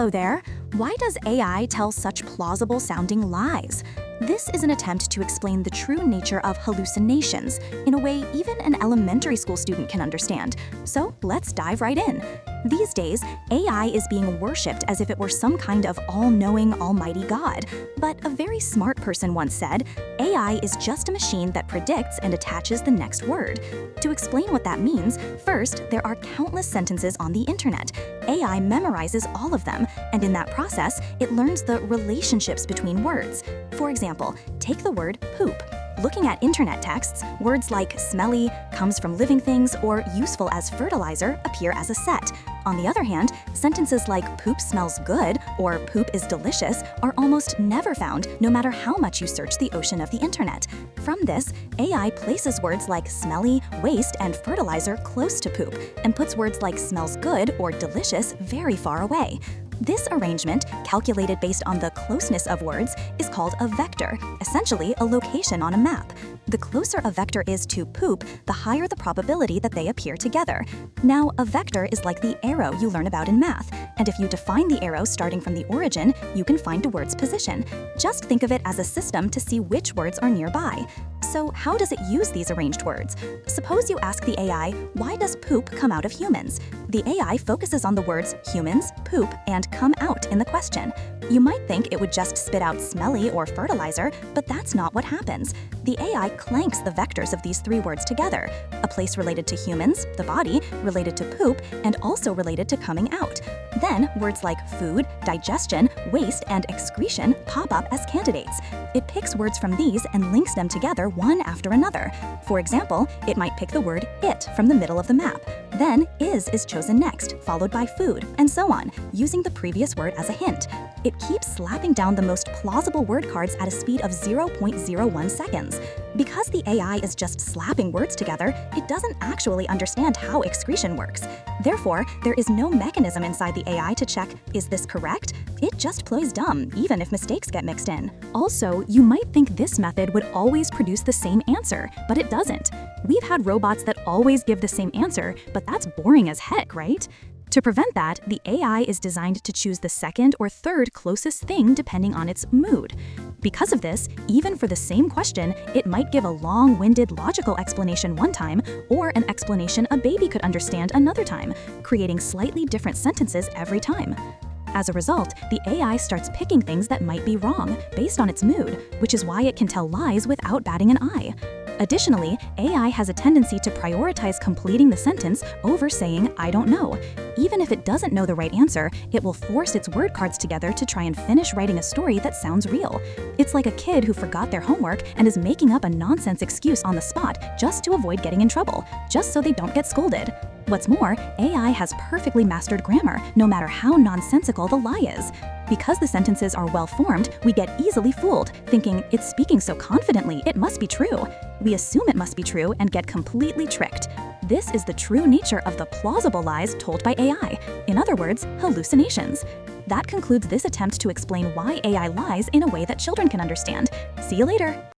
Hello there! Why does AI tell such plausible-sounding lies? This is an attempt to explain the true nature of hallucinations in a way even an elementary school student can understand. So let's dive right in. These days, AI is being worshipped as if it were some kind of all-knowing, almighty God. But a very smart person once said, AI is just a machine that predicts and attaches the next word. To explain what that means, first, there are countless sentences on the internet. AI memorizes all of them, and in that process, it learns the relationships between words. For example, take the word poop. Looking at internet texts, words like smelly, comes from living things, or useful as fertilizer appear as a set. On the other hand, sentences like poop smells good or poop is delicious are almost never found no matter how much you search the ocean of the internet. From this, AI places words like smelly, waste, and fertilizer close to poop and puts words like smells good or delicious very far away. This arrangement, calculated based on the closeness of words, is called a vector, essentially a location on a map. The closer a vector is to poop, the higher the probability that they appear together. Now, a vector is like the arrow you learn about in math, and if you define the arrow starting from the origin, you can find a word's position. Just think of it as a system to see which words are nearby. So how does it use these arranged words? Suppose you ask the AI, why does poop come out of humans? The AI focuses on the words humans, poop, and come out in the question. You might think it would just spit out smelly or fertilizer, but that's not what happens. The AI clanks the vectors of these three words together, a place related to humans, the body, related to poop, and also related to coming out. Then, words like food, digestion, waste, and excretion pop up as candidates. It picks words from these and links them together one after another. For example, it might pick the word it from the middle of the map. Then, is chosen next, followed by food, and so on, using the previous word as a hint. It keeps slapping down the most plausible word cards at a speed of 0.01 seconds. Because the AI is just slapping words together, it doesn't actually understand how excretion works. Therefore, there is no mechanism inside the AI to check, is this correct? It just plays dumb, even if mistakes get mixed in. Also, you might think this method would always produce the same answer, but it doesn't. We've had robots that always give the same answer, but that's boring as heck, right? To prevent that, the AI is designed to choose the second or third closest thing depending on its mood. Because of this, even for the same question, it might give a long-winded logical explanation one time, or an explanation a baby could understand another time, creating slightly different sentences every time. As a result, the AI starts picking things that might be wrong based on its mood, which is why it can tell lies without batting an eye. Additionally, AI has a tendency to prioritize completing the sentence over saying, I don't know. Even if it doesn't know the right answer, it will force its word cards together to try and finish writing a story that sounds real. It's like a kid who forgot their homework and is making up a nonsense excuse on the spot just to avoid getting in trouble, just so they don't get scolded. What's more, AI has perfectly mastered grammar, no matter how nonsensical the lie is. Because the sentences are well-formed, we get easily fooled, thinking it's speaking so confidently, it must be true. We assume it must be true and get completely tricked. This is the true nature of the plausible lies told by AI, in other words, hallucinations. That concludes this attempt to explain why AI lies in a way that children can understand. See you later!